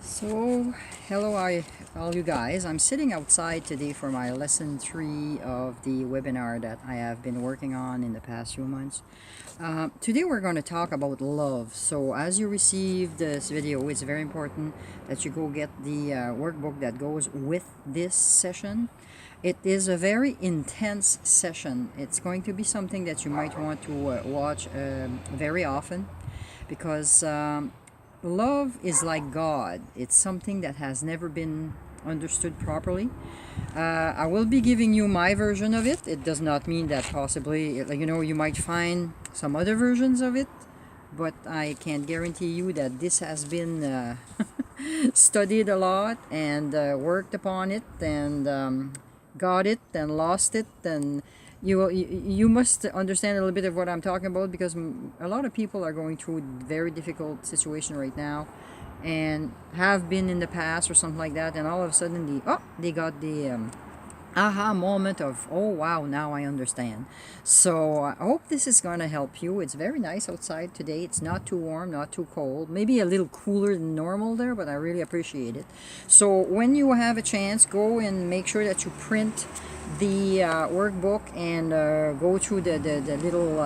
So, hello, all you guys. I'm sitting outside today for my lesson 3 of the webinar that I have been working on in the past few months. Today we're going to talk about love. So, as you receive this video, it's very important that you go get the workbook that goes with this session. It is a very intense session. It's going to be something that you might want to watch very often because love is like God. It's something that has never been understood properly. I will be giving you my version of it. It does not mean that possibly, you might find some other versions of it, but I can't guarantee you that this has been studied a lot and worked upon it and got it and lost it, and you must understand a little bit of what I'm talking about, because a lot of people are going through very difficult situation right now and have been in the past or something like that, and all of a sudden they got the aha moment of, oh wow, now I understand. So I hope this is going to help you. It's very nice outside today. It's not too warm, not too cold, maybe a little cooler than normal there, but I really appreciate it. So when you have a chance, go and make sure that you print the workbook and go through the little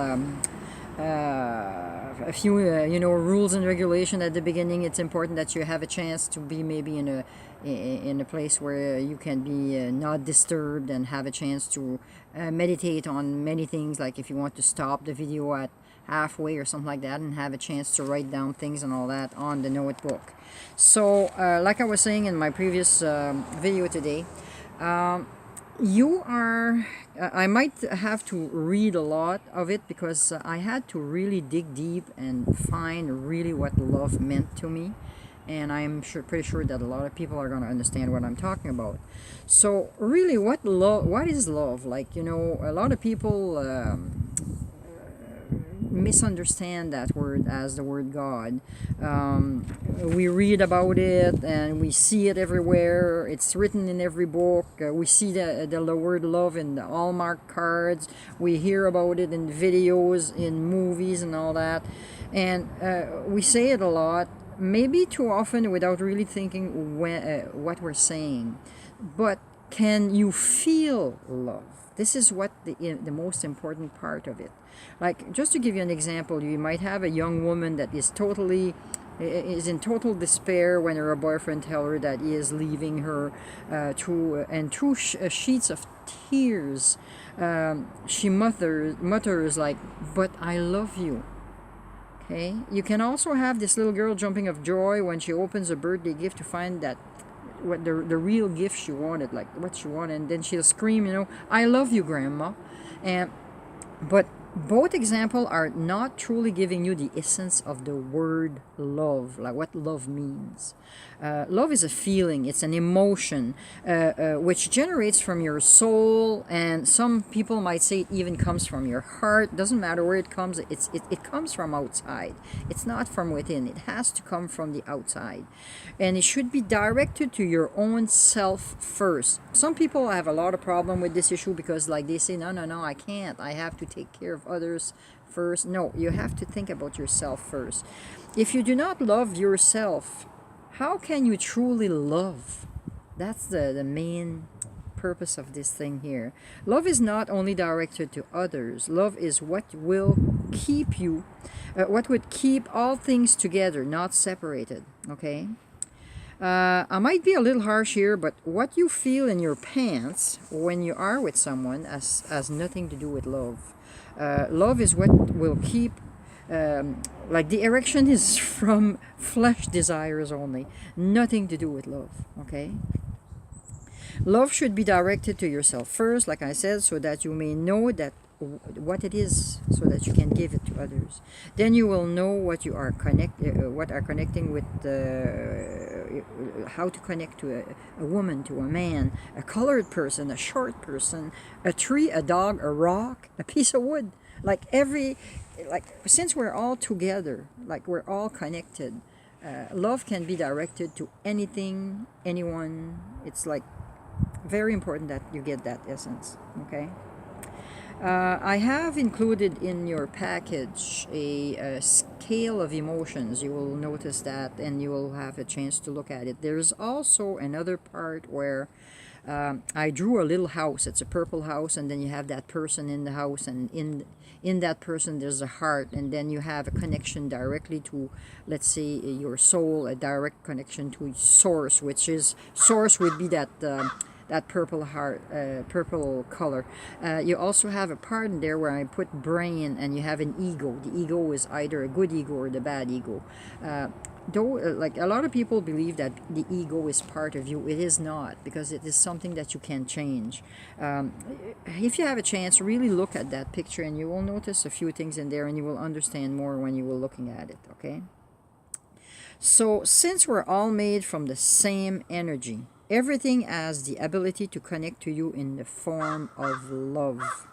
a few rules and regulation at the beginning. It's important that you have a chance to be maybe in a place where you can be not disturbed and have a chance to meditate on many things, like if you want to stop the video at halfway or something like that and have a chance to write down things and all that on the notebook. So like I was saying in my previous video today, I might have to read a lot of it, because I had to really dig deep and find really what love meant to me, and I'm pretty sure that a lot of people are going to understand what I'm talking about. So really, what is love? A lot of people misunderstand that word as the word God. We read about it and we see it everywhere. It's written in every book. We see the word love in the Hallmark cards. We hear about it in videos, in movies, and all that. And we say it a lot, maybe too often, without really thinking what we're saying. But can you feel love? This is what the most important part of it. Like, just to give you an example, you might have a young woman that is in total despair when her boyfriend tells her that he is leaving her, through sheets of tears. She mutters like, "But I love you." Okay. You can also have this little girl jumping of joy when she opens a birthday gift to find that what the real gift she wanted, like what she wanted, and then she'll scream, "I love you, Grandma." But both examples are not truly giving you the essence of the word love, like what love means. Love is a feeling, it's an emotion, which generates from your soul, and some people might say it even comes from your heart. Doesn't matter where it comes, it comes from outside. It's not from within, it has to come from the outside. And it should be directed to your own self first. Some people have a lot of problem with this issue, because they say, no, I can't. I have to take care of others first. No, you have to think about yourself first. If you do not love yourself, how can you truly love? That's the main purpose of this thing here. Love is not only directed to others. Love is what will keep you, what would keep all things together, not separated. Okay? I might be a little harsh here, but what you feel in your pants when you are with someone has nothing to do with love. Love is what will keep, the erection is from flesh desires only, nothing to do with love. Okay? Love should be directed to yourself first, like I said, so that you may know that what it is, so that you can give it to others. Then you will know what you are connecting with, how to connect to a woman, to a man, a colored person, a short person, a tree, a dog, a rock, a piece of wood. Since we're all together, we're all connected, love can be directed to anything, anyone. It's very important that you get that essence. Okay? I have included in your package a scale of emotions. You will notice that and you will have a chance to look at it. There's also another part where I drew a little house. It's a purple house, and then you have that person in the house, and in that person there's a heart, and then you have a connection directly to, let's say, your soul, a direct connection to source, which is source would be that. That purple heart, purple color. You also have a part in there where I put brain, and you have an ego. The ego is either a good ego or the bad ego. Though, like a lot of people believe that the ego is part of you, it is not, because it is something that you can change. Um, if you have a chance, really look at that picture, and you will notice a few things in there, and you will understand more when you will looking at it. Okay. So, since we're all made from the same energy, everything has the ability to connect to you in the form of love.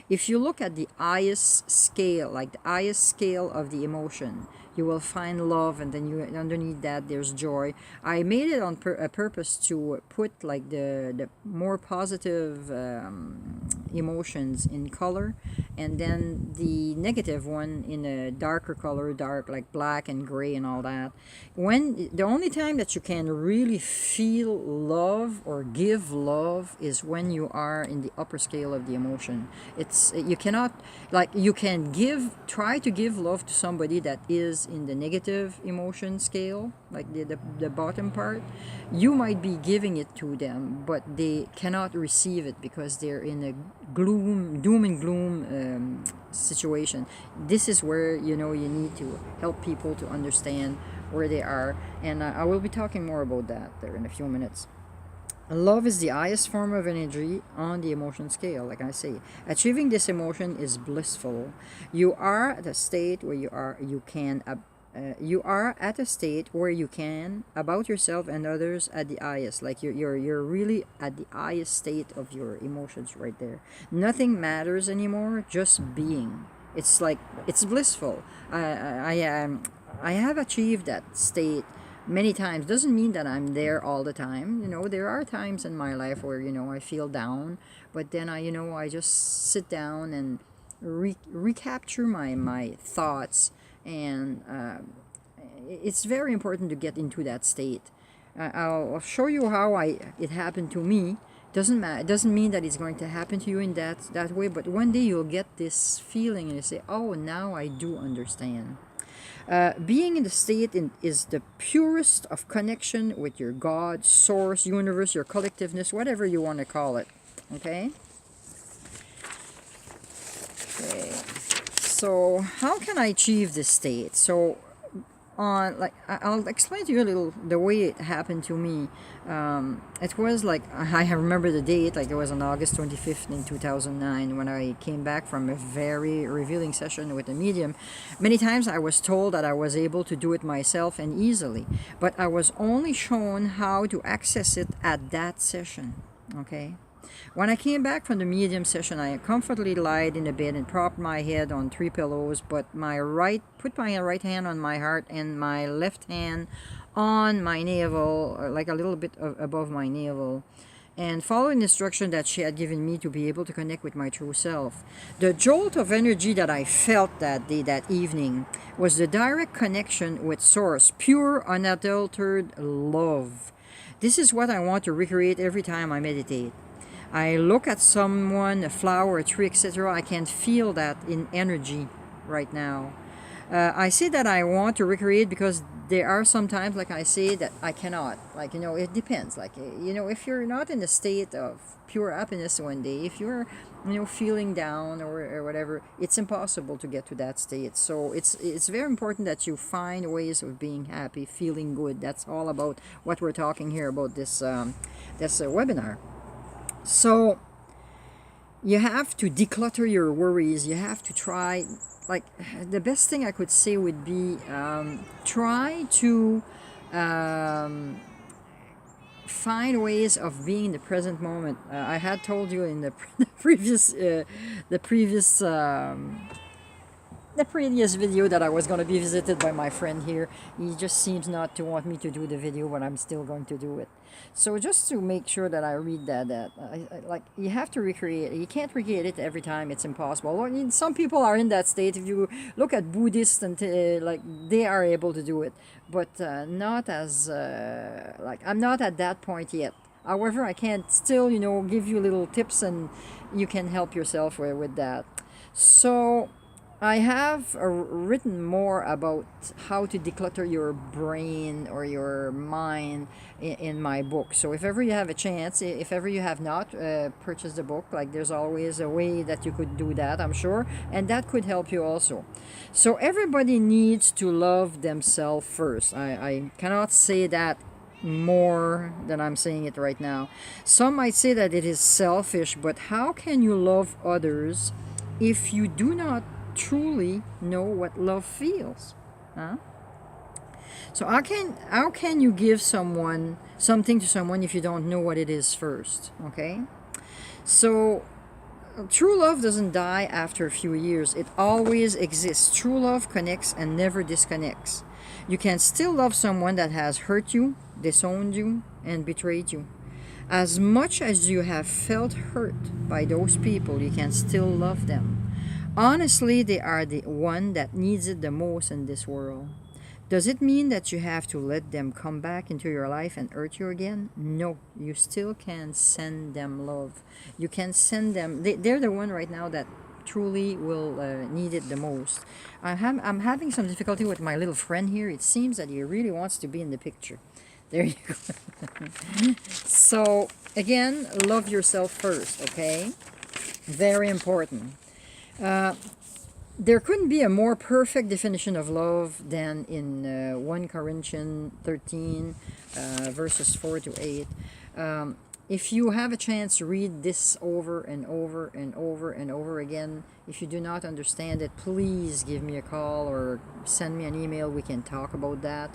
If you look at the highest scale, like the highest scale of the emotion, you will find love, and then you underneath that there's joy. I made it on a purpose to put like the more positive emotions in color, and then the negative one in a darker color, dark like black and gray and all that. When the only time that you can really feel love or give love is when you are in the upper scale of the emotion. It's you cannot, like, you can give, try to give love to somebody that is in the negative emotion scale, like the bottom part. You might be giving it to them, but they cannot receive it because they're in a doom and gloom situation. This is where, you know, you need to help people to understand where they are, and I will be talking more about that there in a few minutes. Love is the highest form of energy on the emotion scale, like I say. Achieving this emotion is blissful. You are at a state where you are at a state where you can about yourself and others at the highest. Like you're really at the highest state of your emotions right there. Nothing matters anymore, just being. It's like it's blissful. I have achieved that state many times. Doesn't mean that I'm there all the time. You know, there are times in my life where, you know, I feel down, but then I just sit down and recapture my thoughts, and it's very important to get into that state. I'll show you how it happened to me. It doesn't mean that it's going to happen to you in that way, but one day you'll get this feeling and you say, oh, now I do understand. Being in the state is the purest of connection with your God, source, universe, your collectiveness, whatever you want to call it. Okay? Okay. So, how can I achieve this state? So, I'll explain to you a little the way it happened to me. It was like, I remember the date, like it was on August 25th in 2009 when I came back from a very revealing session with a medium. Many times I was told that I was able to do it myself and easily, but I was only shown how to access it at that session. Okay? When I came back from the medium session, I comfortably lied in the bed and propped my head on 3 pillows, but put my right hand on my heart and my left hand on my navel, like a little bit above my navel, and following the instruction that she had given me to be able to connect with my true self. The jolt of energy that I felt that day, that evening, was the direct connection with Source, pure, unadulterated love. This is what I want to recreate every time I meditate. I look at someone, a flower, a tree, etc. I can feel that in energy right now. I say that I want to recreate because there are some times, like I say, that I cannot. Like, you know, it depends. Like, you know, if you're not in a state of pure happiness one day, if you're, you know, feeling down or whatever, it's impossible to get to that state. So it's very important that you find ways of being happy, feeling good. That's all about what we're talking here about this webinar. So you have to declutter your worries. You have to try, like, the best thing I could say would be try to find ways of being in the present moment. I had told you in the previous the previous video that I was going to be visited by my friend here. He just seems not to want me to do the video, but I'm still going to do it. So just to make sure that I read like you have to recreate it. You can't recreate it every time. It's impossible. I mean, some people are in that state. If you look at Buddhists and like they are able to do it, but not as like I'm not at that point yet. However, I can still, give you little tips and you can help yourself with that. So I have written more about how to declutter your brain or your mind in my book. So if ever you have a chance, if ever you have not purchased the book, like there's always a way that you could do that, I'm sure, and that could help you also. So everybody needs to love themselves first. I cannot say that more than I'm saying it right now. Some might say that it is selfish, but how can you love others if you do not truly know what love feels? Huh? So how can you give someone something to someone if you don't know what it is first? Okay? So true love doesn't die after a few years. It always exists. True love connects and never disconnects. You can still love someone that has hurt you, disowned you, and betrayed you. As much as you have felt hurt by those people, you can still love them. Honestly, they are the one that needs it the most in this world. Does it mean that you have to let them come back into your life and hurt you again? No, you still can send them love. You can send them, they're the one right now that truly will need it the most. I'm having some difficulty with my little friend here. It seems that he really wants to be in the picture. There you go. So, again, love yourself first, okay? Very important. There couldn't be a more perfect definition of love than in 1 Corinthians 13, verses 4 to 8. If you have a chance, read this over and over and over and over again. If you do not understand it, please give me a call or send me an email. We can talk about that.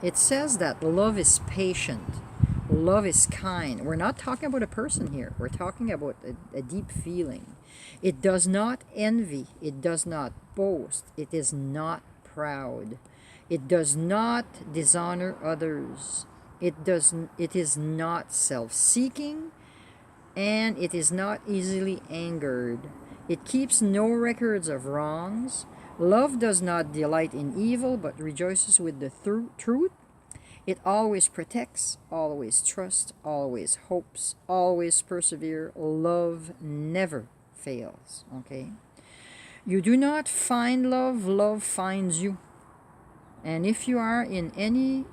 It says that love is patient. Love is kind. We're not talking about a person here. We're talking about a deep feeling. It does not envy. It does not boast. It is not proud. It does not dishonor others. It is not self-seeking, and it is not easily angered. It keeps no records of wrongs. Love does not delight in evil, but rejoices with the truth. It always protects, always trusts, always hopes, always persevere. Love never fails. Okay? You do not find love, love finds you. And if you are in any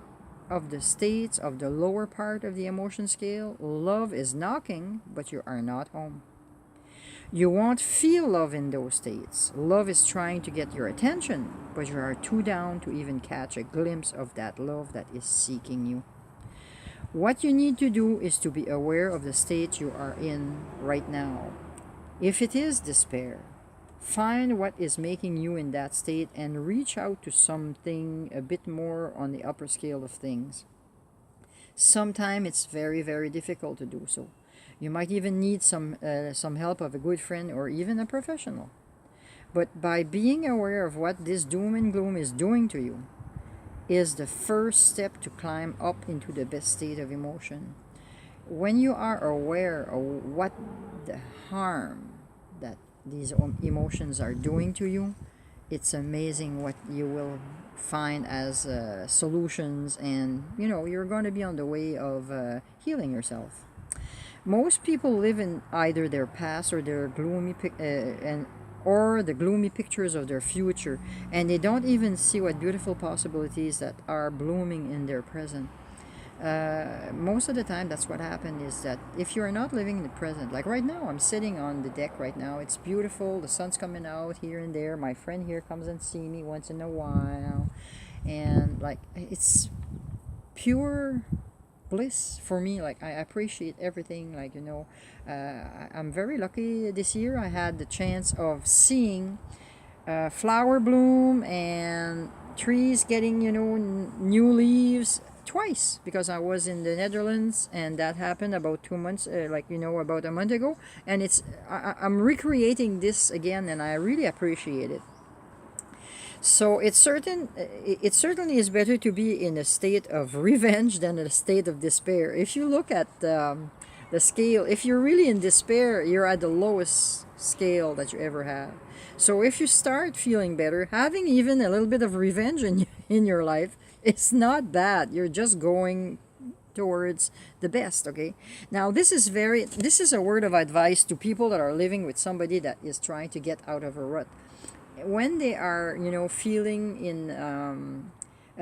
of the states of the lower part of the emotion scale, love is knocking, but you are not home. You won't feel love in those states. Love is trying to get your attention, but you are too down to even catch a glimpse of that love that is seeking you. What you need to do is to be aware of the state you are in right now. If it is despair, find what is making you in that state and reach out to something a bit more on the upper scale of things. Sometimes it's very, very difficult to do so. You might even need some help of a good friend or even a professional. But by being aware of what this doom and gloom is doing to you is the first step to climb up into the best state of emotion. When you are aware of what the harm that these emotions are doing to you, it's amazing what you will find as solutions, and you're going to be on the way of healing yourself. Most people live in either their past or their or the gloomy pictures of their future, and they don't even see what beautiful possibilities that are blooming in their present. Most of the time, that's what happened, is that if you're not living in the present, like right now, I'm sitting on the deck right now. It's beautiful. The sun's coming out here and there. My friend here comes and see me once in a while, and like it's pure bliss for me. Like I appreciate everything. Like I'm very lucky this year. I had the chance of seeing flower bloom and trees getting new leaves twice, because I was in the Netherlands and that happened about 2 months, about a month ago, and I'm recreating this again, and I really appreciate it. So it certainly is better to be in a state of revenge than a state of despair. If you look at the scale, if you're really in despair, you're at the lowest scale that you ever have. So if you start feeling better, having even a little bit of revenge in your life, it's not bad. You're just going towards the best. Okay, now this is a word of advice to people that are living with somebody that is trying to get out of a rut. When they are, feeling in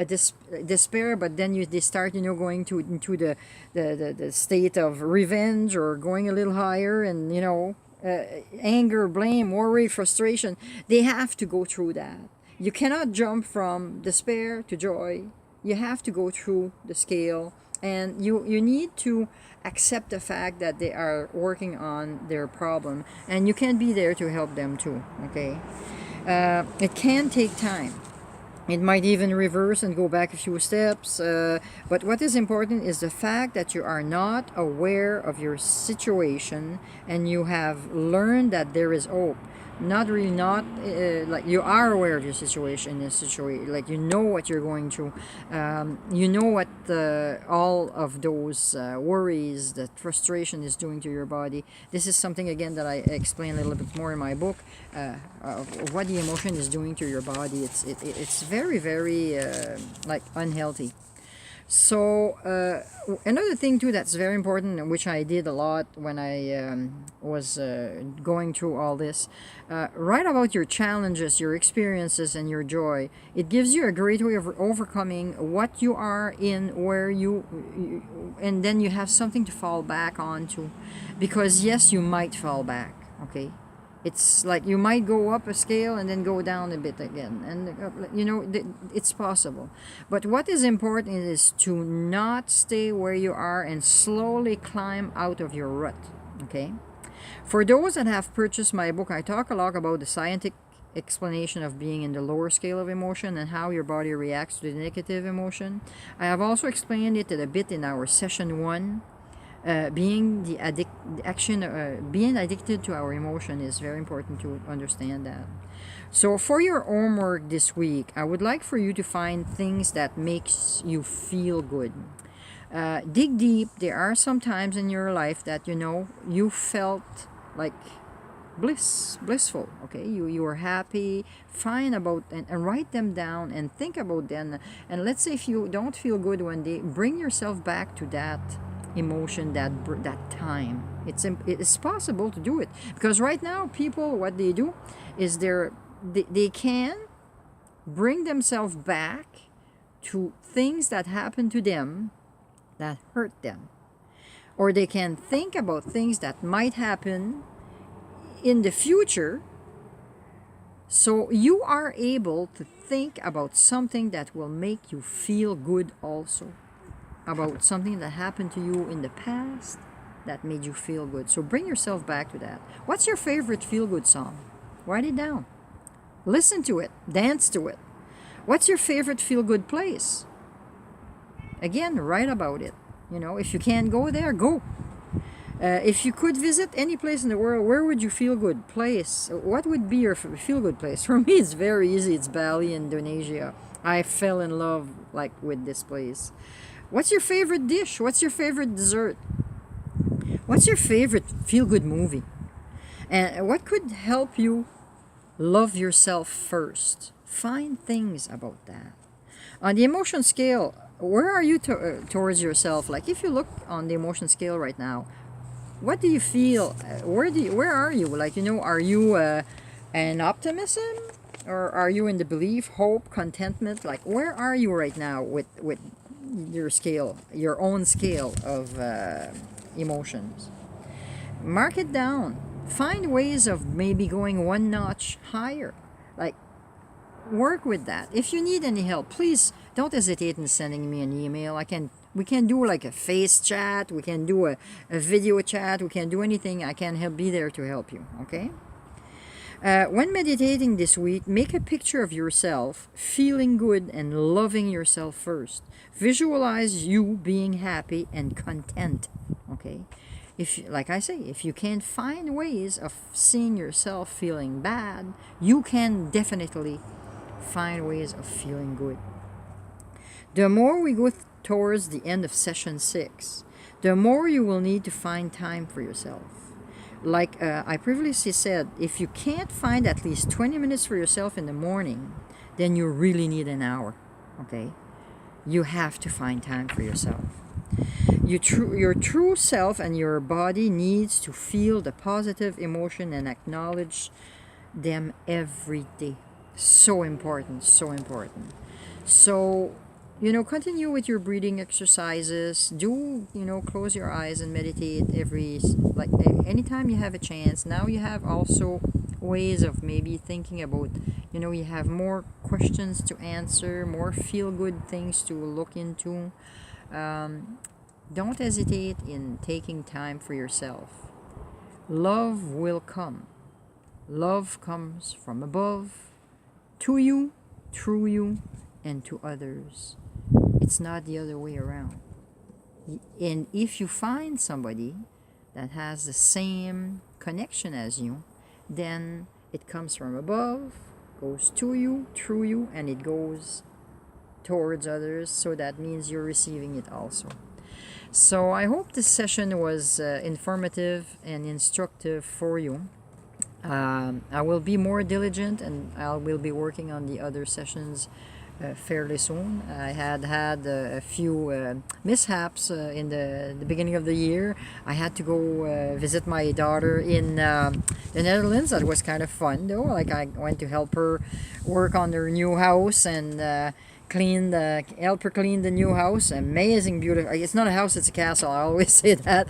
despair, but then they start, going into the state of revenge, or going a little higher, and anger, blame, worry, frustration. They have to go through that. You cannot jump from despair to joy. You have to go through the scale, and you need to accept the fact that they are working on their problem, and you can be there to help them too. Okay, it can take time. It might even reverse and go back a few steps. But what is important is the fact that you are not aware of your situation, and you have learned that there is hope. Not really, not like you are aware of your situation. Like you know what you're going through. You know what all of those worries, that frustration is doing to your body. This is something again that I explain a little bit more in my book. Of what the emotion is doing to your body. It's very, very like unhealthy. So another thing too that's very important, which I did a lot when I was going through all this, write about your challenges, your experiences, and your joy. It gives you a great way of overcoming what you are in, and then you have something to fall back onto, because yes, you might fall back. Okay, it's like you might go up a scale and then go down a bit again, and it's possible. But what is important is to not stay where you are and slowly climb out of your rut. Okay, for those that have purchased my book, I talk a lot about the scientific explanation of being in the lower scale of emotion and how your body reacts to the negative emotion. I have also explained it a bit in our session 1. Being addicted to our emotion is very important to understand that. So for your homework this week, I would like for you to find things that makes you feel good. Dig deep. There are some times in your life that you felt like blissful. Okay, you were happy. Find about and write them down and think about them. And let's say if you don't feel good one day, bring yourself back to that emotion, that time. It is possible to do it, because right now people, what they do is they can bring themselves back to things that happened to them that hurt them, or they can think about things that might happen in the future. So you are able to think about something that will make you feel good also, about something that happened to you in the past that made you feel good. So bring yourself back to that. What's your favorite feel-good song? Write it down. Listen to it. Dance to it. What's your favorite feel-good place? Again, write about it. If you can't go there, go. If you could visit any place in the world, where would you feel good place? What would be your feel-good place? For me, it's very easy. It's Bali, Indonesia. I fell in love with this place. What's your favorite dish? What's your favorite dessert? What's your favorite feel-good movie? And what could help you love yourself first? Find things about that. On the emotion scale, where are you towards yourself? Like if you look on the emotion scale right now, what do you feel? Where are you? Are you an optimism? Or are you in the belief, hope, contentment? Like where are you right now with your scale, your own scale of emotions? Mark it down. Find ways of maybe going one notch higher. Like work with that. If you need any help, please don't hesitate in sending me an email. We can do like a face chat, we can do a video chat, we can do anything. I can be there to help you. Okay. When meditating this week, make a picture of yourself feeling good and loving yourself first. Visualize you being happy and content. Okay, like I say, if you can't find ways of seeing yourself feeling bad, you can definitely Find ways of feeling good. The more we go towards the end of session 6, the more you will need to find time for yourself. Like I previously said, if you can't find at least 20 minutes for yourself in the morning, then you really need an hour. Okay? You have to find time for yourself. Your true self and your body needs to feel the positive emotion and acknowledge them every day. So important, so important. So, continue with your breathing exercises. Do, close your eyes and meditate anytime you have a chance. Now you have also ways of maybe thinking about, you have more questions to answer, more feel good things to look into. Don't hesitate in taking time for yourself. Love will come. Love comes from above, to you, through you, and to others. It's not the other way around. And if you find somebody that has the same connection as you, then it comes from above, goes to you, through you, and it goes towards others. So that means you're receiving it also. So I hope this session was informative and instructive for you. I will be more diligent, and I will be working on the other sessions fairly soon. I had a few mishaps in the beginning of the year. I had to go visit my daughter in the Netherlands. That was kind of fun though. Like I went to help her work on her new house and help her clean the new house. Amazing, beautiful. It's not a house, it's a castle. I always say that.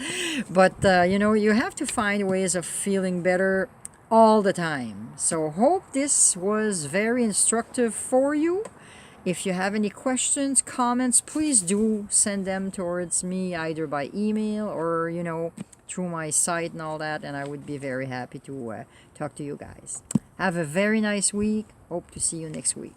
But you have to find ways of feeling better all the time. So hope this was very instructive for you. If you have any questions, comments, please do send them towards me either by email or through my site and all that, and I would be very happy to talk to you guys. Have a very nice week. Hope to see you next week.